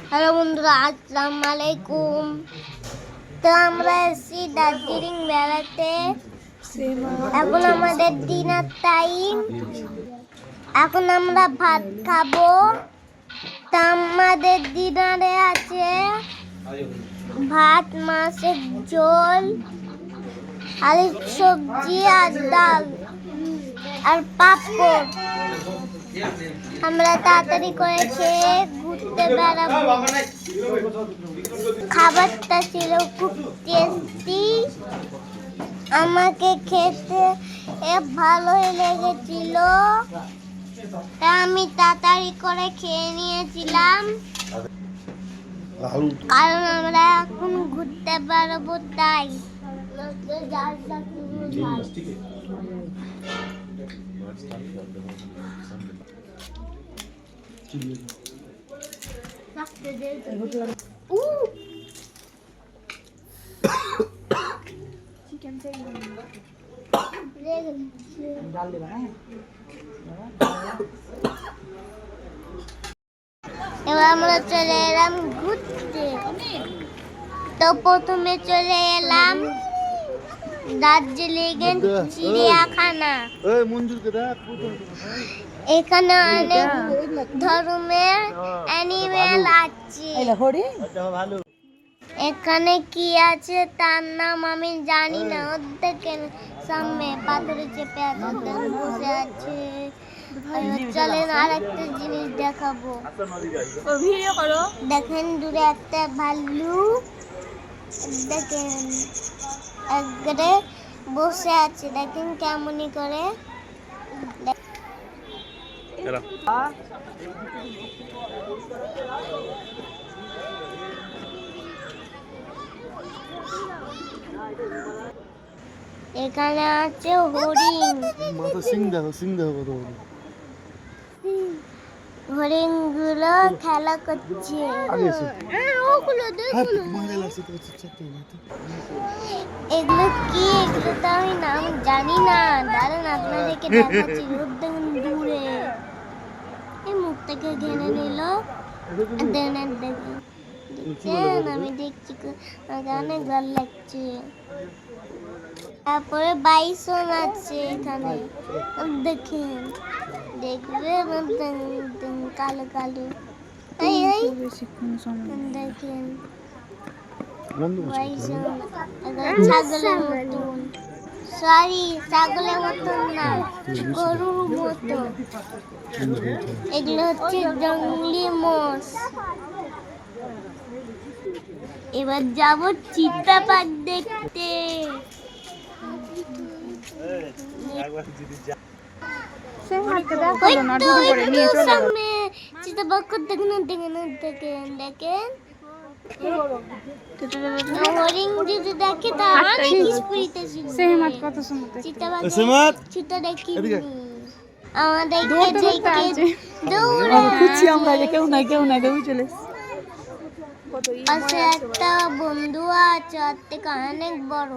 Hello বন্ধুরা, আসসালামু আলাইকুম। তো আমরা এসেছি দার্জিলিং বেড়াতে। এখন আমাদের ডিনার টাইম। এখন আমরা ভাত খাবো। তা আমাদের ডিনারে আছে ভাত, মাছের ঝোল, আলুর সবজি আর ডাল আর পাঁপড়। আমরা তাড়াতাড়ি করে খেয়ে ঘুরতে বেড়াবো। খাবারটা ছিল খুব টেস্টি, আমাকে খেতে ভালোই লেগেছিল। তা আমি তাড়াতাড়ি করে খেয়ে নিয়েছিলাম, কারণ আমরা এখন ঘুরতে বেড়াবো তাই। এবার আমরা চলে এলাম ঘুরতে। তো প্রথমে চলে এলাম দার্জিলিং এর চিড়িয়াখানা। এখানে অনেক ধরনের অ্যানিমেল আছে। এখানে কি আছে তার নাম আমি জানি না। ওদের সামনে পাথরে চেপে আছে, বসে আছে। চলেন আর একটা জিনিস দেখাবো। দেখেন দূরে একটা ভাল্লু, দেখেন একবারে বসে আছে। দেখেন কেমনই করে। এখানে আছে হরিণ। হরিণ গুলো খেলা করছে। এগুলো কি? এগুলো তো আমি নাম জানি না। দাঁড়ান আপনাদেরকে দেখাচ্ছি। দূরে এই মুখটাকে ঘেনে নিল। দেখছেন? আমি দেখছি, অনেক ভালো লাগছে। তারপরে বাইসন আছে এখানে, দেখেন। দেখবে কালো কালো, দেখেন বাইসন। ছাগলের মতন, সরি ছাগলের মতন না, গরুর মতো। এগুলো হচ্ছে জঙ্গলি মোষ। এবার যাব চিতা বাঘ দেখতে। একটা বন্ধু আছে, ওর থেকে অনেক বড়।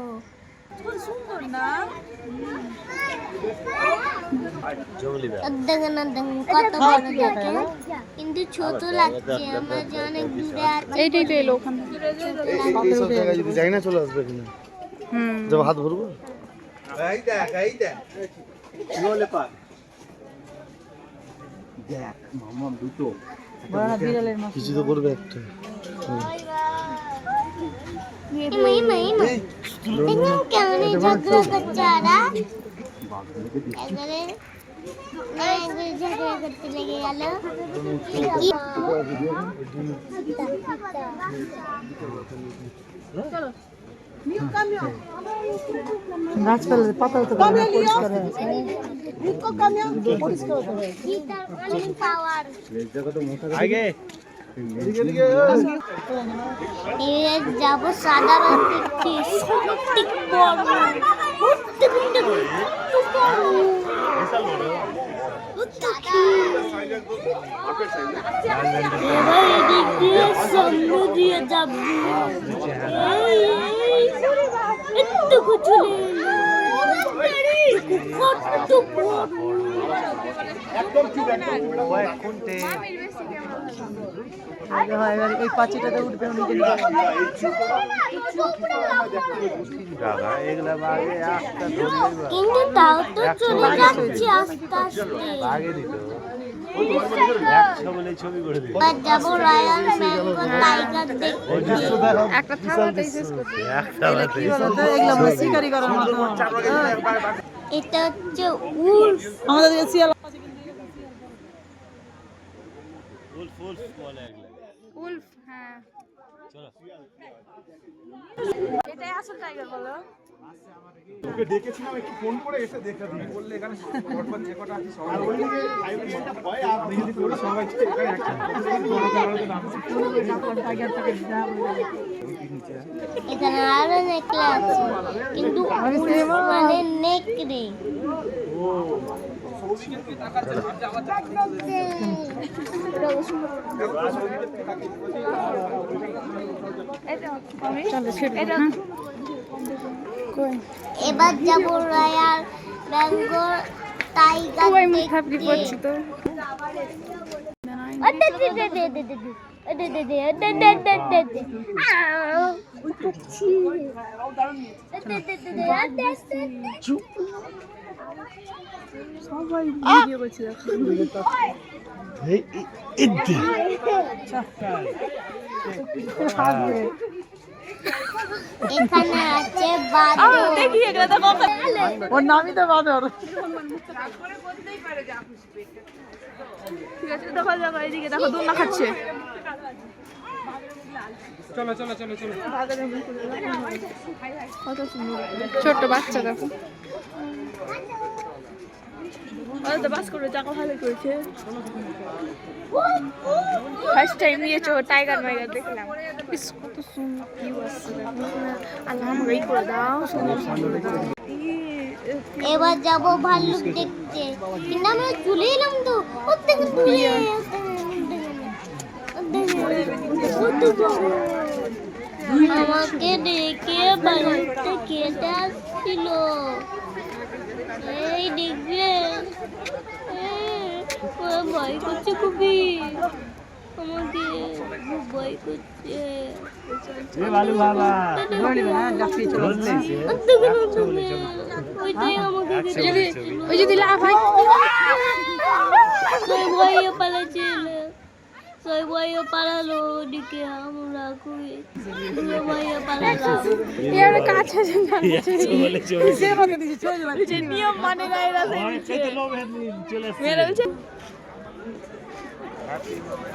কত বড় দেখেন, কিন্তু ছোট লাগছে। আমরা যে অনেক দূরে আছি। এইটাই তো এলো ওখানে। যদি যাই না চলে আসবে কিনা, যাবো হাত ভরবো। কিছু তো করবে একটা। কেমন ঝগড়া করছে ওরা, ঝগড়া করতে লেগে গেল। গাছপালা পাতা তো পরিষ্কার হয়েছে। যাব সাধারণ দিয়ে যাব। কত বড় একদম ঠিক আছে। হয় এবার ওই পাঁচিটাতে উঠবে উনি নিজে কিন্তু তাও তো চলে যাচ্ছে আস্তে আস্তে। এবার যাবো রয়্যাল বেঙ্গল টাইগার দেখতে। একটা থালাতেই শেষ করছি। কি বলতো এগুলো আমরা শিকারি করার মতো। এটা হচ্ছে উল্ফ। আমাদের দিকে শিয়াল উলফ, হ্যাঁ। এটাই আসল টাইগার বলো। তোকে ডেকেছিলাম একটু ফোন করে এসে দেখা দিই বললে এখানে পরপর যে কটা আছে সবাই ওই দিকে হাইওয়েটা ভয় আর যদি করে সবাই এখানে এখানে আরো নেকড়ে আছে কিন্তু উল্ফ মানে নেকড়ে। এবার যাবো রয়্যাল বেঙ্গল টাইগার দেখতে। এখানে আছে বাদর। ওর নামই তো বাদর। ঠিক আছে, দেখো দেখো এইদিকে দেখো, দোলনা খাচ্ছে। চলো চলো চলো চলো কত সুন্দর ছোট্ট বাচ্চা, দেখো। তো বাস করে চাকা ভালো করেছে। ফার্স্ট টাইম নিয়েছো টাইগার মাইগার দেখলাম। ইস, কত সুন্দর ভিউ আসছে, আল্লাহ আমাকে এই করে দাও। এবার যাবো ভাল্লুক দেখতে, কিন্তু আমরা চলে এলাম তো। আমাকে দেখে ভাল্লুকটা খেতে আসছিল। এই দেখবে ভয় করছে খুবই, আমাকে খুব ভয় করছে। ওইটাই আমাকে ওই যদি লাভ হয়, ভয়ে পালাচ্ছিল, ভয়ে পালালো ওদিকে। আমরা খুবই ভয়ে পালালাম। কাছে নিয়ম মানে না এরা।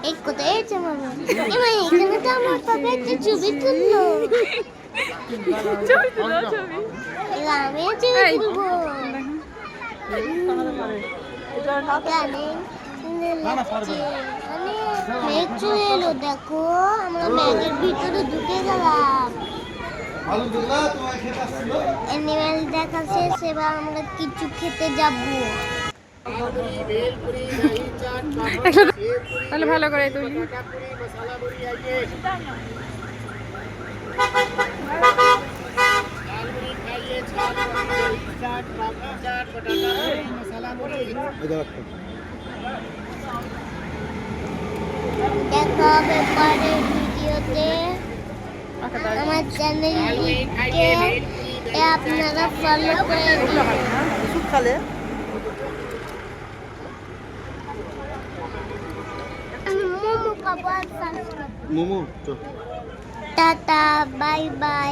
এই কোথায় আছে মামা? এবার এখানে তো আমার পাপা একটা ছবি তুললো। এবার আমিও ছবি তুলবো। মেঘ চলে এলো, দেখো আমরা মেঘের ভিতরে ঢুকে গেলাম। অ্যানিমেল দেখা শেষ, এবার আমরা কিছু খেতে যাবো। তাহলে ভালো করে তুলি। দেখা হবে পরের ভিডিওতে। আমার চ্যানেলটিকে আপনারা ফলো করে দিন। খালে আমি মোমো খাবো আর মোমো তো টাটা, বাই বাই।